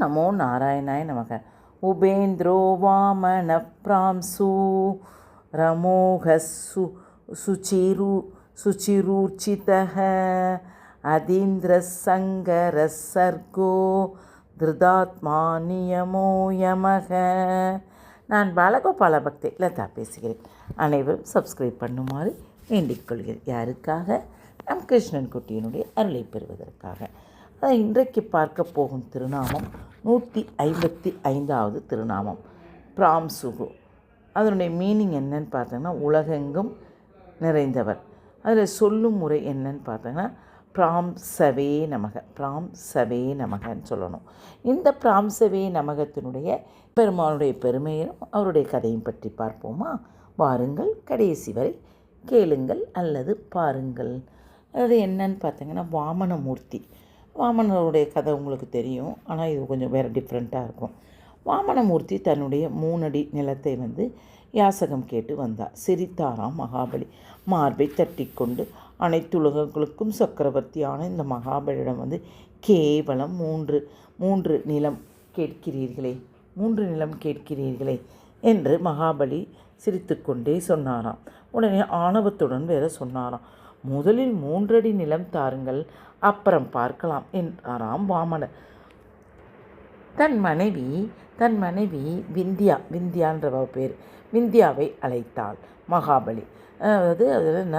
நமோ நாராயணாய நமக. உபேந்திரோ வாமன பிராம்சு ரமோக சுச்சிரூர்ச்சிதः அதீந்திர சங்கர சர்கோ திருதாத்மா நியமோ யமக. நான் பாலகோபால பக்தி லதா பேசுகிறேன். அனைவரும் சப்ஸ்கிரைப் பண்ணுமாறு வேண்டிக் கொள்கிறேன். யாருக்காக? நம் கிருஷ்ணன் குட்டியினுடைய அருளை பெறுவதற்காக. இன்றைக்கு பார்க்க போகும் திருநாமம் 155வது திருநாமம் பிராம்சுகு. அதனுடைய மீனிங் என்னன்னு பார்த்தோன்னா உலகெங்கும் நிறைந்தவர். அதில் சொல்லும் முறை என்னன்னு பார்த்தோன்னா பிராம்சவே நமக, பிராம்சவே நமகன்னு சொல்லணும். இந்த பிராம்சவே நமகத்தினுடைய பெருமாளுடைய பெருமையும் அவருடைய கதையும் பற்றி பார்ப்போமா? வாருங்கள், கடைசி வரை கேளுங்கள் அல்லது பாருங்கள். அது என்னன்னு பார்த்தீங்கன்னா வாமனமூர்த்தி. வாமனருடைய கதை உங்களுக்கு தெரியும், ஆனால் இது கொஞ்சம் வேறு டிஃப்ரெண்ட்டாக இருக்கும். வாமனமூர்த்தி தன்னுடைய 3 அடி நிலத்தை யாசகம் கேட்டு வந்தார். சிரித்தாராம் மகாபலி. மார்பை தட்டி கொண்டு அனைத்துலகங்களுக்கும் சக்கரவர்த்தியான இந்த மகாபலியிடம் கேவலம் மூன்று நிலம் கேட்கிறீர்களே, 3 நிலம் கேட்கிறீர்களே என்று மகாபலி சிரித்து கொண்டே சொன்னாராம். உடனே ஆணவத்துடன் வேற சொன்னாராம், முதலில் 3 அடி நிலம் தாருங்கள், அப்புறம் பார்க்கலாம் என்றாராம் வாமனர். தன் மனைவி விந்தியான்ற பேர், விந்தியாவை அழைத்தாள் மகாபலி. அதாவது அதில் என்ன,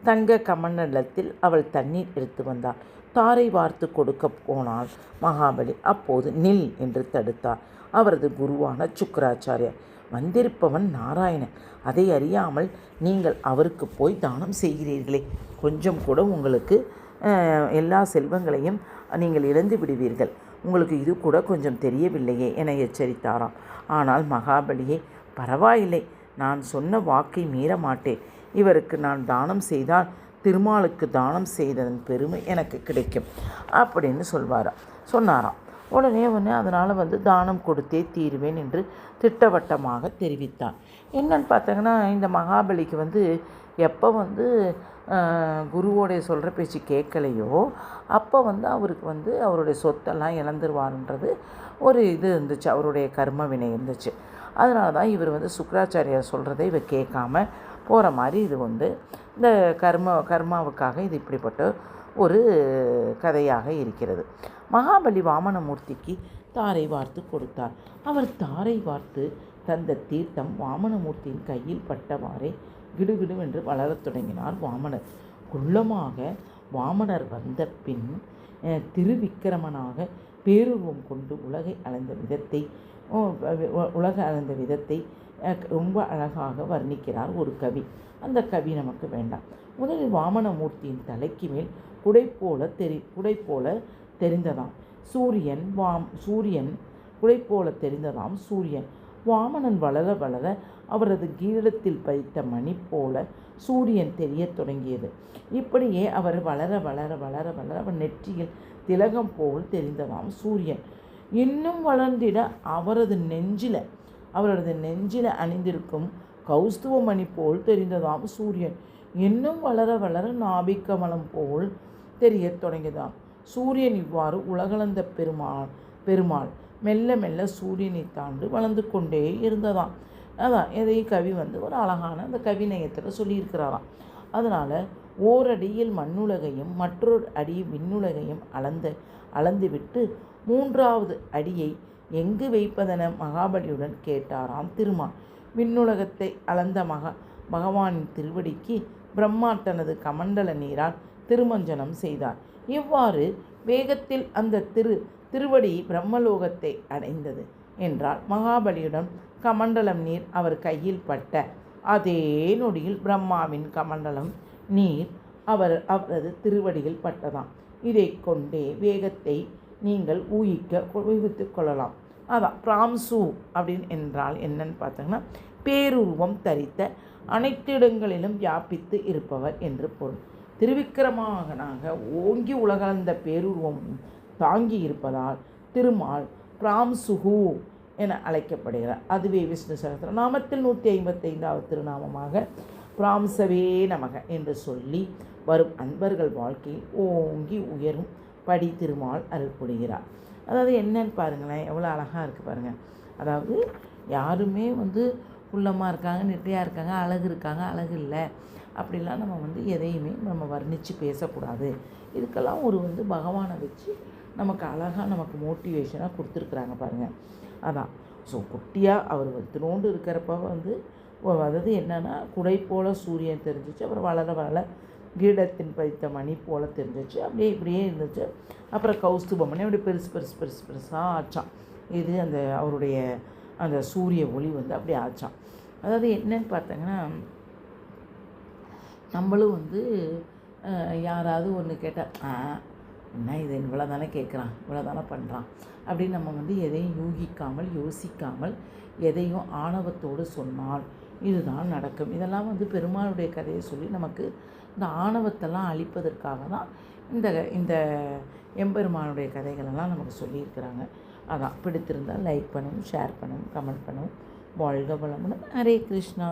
தங்க கமண்டலத்தில் அவள் தண்ணீர் எடுத்து வந்தாள். தாரை வார்த்து கொடுக்க போனாள் மகாபலி. அப்போது நில் என்று தடுத்தார் அவரது குருவான சுக்கராச்சாரியார். வந்திருப்பவன் நாராயணன், அதை அறியாமல் நீங்கள் அவருக்கு போய் தானம் செய்கிறீர்களே, கொஞ்சம் கூட உங்களுக்கு எல்லா செல்வங்களையும் நீங்கள் இழந்து விடுவீர்கள், உங்களுக்கு இது கூட கொஞ்சம் தெரியவில்லையே என எச்சரித்தாராம். ஆனால் மகாபலியே, பரவாயில்லை, நான் சொன்ன வாக்கை மீற மாட்டேன். இவருக்கு நான் தானம் செய்தால் திருமாலுக்கு தானம் செய்ததன் பெருமை எனக்கு கிடைக்கும் அப்படின்னு சொன்னாராம். உடனே அதனால் தானம் கொடுத்தே தீருவேன் என்று திட்டவட்டமாக தெரிவித்தான். என்னன்னு பார்த்தாங்கன்னா, இந்த மகாபலிக்கு எப்போ குருவோடைய சொல்கிற பேச்சு கேட்கலையோ அப்போ அவருக்கு அவருடைய சொத்தெல்லாம் இழந்துருவார்ன்றது ஒரு இது இருந்துச்சு, அவருடைய கர்ம வினை இருந்துச்சு. அதனால தான் இவர் சுக்கராச்சாரியார் சொல்கிறதை இவர் கேட்காம போகிற மாதிரி இது இந்த கர்மாவுக்காக இது இப்படிப்பட்ட ஒரு கதையாக இருக்கிறது. மகாபலி வாமனமூர்த்திக்கு தாரை வார்த்து கொடுத்தார். அவர் தாரை வார்த்து தந்த தீர்த்தம் வாமனமூர்த்தியின் கையில் பட்டவாறே கிடுகிடுவென்று வளரத் தொடங்கினார் வாமனர். குள்ளமாக வாமனர் வந்த பின் திருவிக்கிரமனாக பேருருவம் கொண்டு உலகை அளந்த விதத்தை ரொம்ப அழகாக வர்ணிக்கிறார் ஒரு கவி. அந்த கவி நமக்கு வேண்டாம். முதலில் வாமனமூர்த்தியின் தலைக்கு மேல் குடை போல தெரிந்ததாம் சூரியன். குடை போல தெரிந்ததாம் சூரியன். வாமனன் வளர வளர அவரது கீழத்தில் பதித்த மணி போல சூரியன் தெரிய தொடங்கியது. இப்படியே அவர் வளர வளர வளர வளர அவர் நெற்றியில் திலகம் போல் தெரிந்ததாம் சூரியன். இன்னும் வளர்ந்திட அவரது நெஞ்சில அணிந்திருக்கும் கௌஸ்துவ மணி போல் தெரிந்ததாம் சூரியன். இன்னும் வளர வளர நாபிக்கமலம் போல் தெரிய தொடங்கியதாம் சூரியன். இவ்வாறு உலகளந்த பெருமாள் மெல்ல மெல்ல சூரியனை தாண்டி வளர்ந்து கொண்டே இருந்ததாம். அதான் எதை கவி ஒரு அழகான அந்த கவிநயத்தில் சொல்லியிருக்கிறாராம். அதனால் ஓரடியில் மண்ணுலகையும் மற்றொரு அடியில் விண்ணுலகையும் அளந்துவிட்டு 3வது அடியை எங்கு வைப்பதென மகாபலியுடன் கேட்டாராம் திருமால். விண்ணுலகத்தை அளந்த பகவானின் திருவடிக்கு பிரம்மா தனது கமண்டல நீரால் திருமஞ்சனம் செய்தார். இவ்வாறு வேகத்தில் அந்த திருவடி பிரம்மலோகத்தை அடைந்தது என்றால் மகாபலியுடன் கமண்டலம் நீர் அவர் கையில் பட்ட அதே நொடியில் பிரம்மாவின் கமண்டலம் நீர் அவரது திருவடியில் பட்டதாம். இதை கொண்டே வேகத்தை நீங்கள் ஊகித்து கொள்ளலாம். அதான் பிராம்சு அப்படின்னு என்றால் என்னன்னு பார்த்தோங்கன்னா, பேருருவம் தரித்த அனைத்து இடங்களிலும் வியாபித்து இருப்பவர் என்று பொருள். திருவிக்கிரமனாக ஓங்கி உலகளந்த பேருருவம் தாங்கி இருப்பதால் திருமால் பிராம்சுகு என அழைக்கப்படுகிறார். அதுவே விஷ்ணு சகஸ்ரநாமத்தில் 155வது திருநாமமாக பிராம்சவே நமக என்று சொல்லி வரும் அன்பர்கள் வாழ்க்கையில் ஓங்கி உயரும் படி திருமால் அருள் புரிகிறார். அதாவது என்னன்னு பாருங்களேன், எவ்வளோ அழகாக இருக்குது பாருங்கள். அதாவது யாருமே வந்து குள்ளமாக இருக்காங்க, நெட்டையாக இருக்காங்க, அழகு இருக்காங்க, அழகு இல்லை அப்படிலாம் நம்ம வந்து எதையுமே நம்ம வர்ணித்து பேசக்கூடாது. இதுக்கெல்லாம் ஒரு வந்து பகவானை வச்சு நமக்கு அழகாக நமக்கு மோட்டிவேஷனாக கொடுத்துருக்குறாங்க பாருங்கள். அதான் ஸோ குட்டியாக அவர் இத்தினோண்டு இருக்கிறப்ப வந்து அதாவது என்னென்னா குடை போல் சூரியன் தெரிஞ்சிச்சு, அப்புறம் வளர வளர கீடத்தின் பதித்த மணி போல் தெரிஞ்சிச்சு, அப்படியே இப்படியே இருந்துச்சு. அப்புறம் கௌஸ்துபமணி அப்படியே பெருசாக ஆச்சான். இது அந்த அவருடைய அந்த சூரிய ஒளி வந்து அப்படியே ஆச்சான். அதாவது என்னன்னு பார்த்தீங்கன்னா, நம்மளும் வந்து யாராவது ஒன்று கேட்டால் என்ன இது இவ்வளோ தானே கேட்குறான், இவ்வளோ தானே பண்ணுறான் அப்படின்னு நம்ம வந்து எதையும் யூகிக்காமல் யோசிக்காமல் எதையும் ஆணவத்தோடு சொன்னால் இதுதான் நடக்கும். இதெல்லாம் வந்து பெருமாளுடைய கதையை சொல்லி நமக்கு இந்த ஆணவத்தெல்லாம் அழிப்பதற்காக தான் இந்த இந்த எம்பெருமானுடைய கதைகளெல்லாம் நமக்கு சொல்லியிருக்கிறாங்க. அதான் பிடித்திருந்தால் லைக் பண்ணவும், ஷேர் பண்ணவும், கமெண்ட் பண்ணவும். வாழ்க வளமுடன். ஹரே கிருஷ்ணா.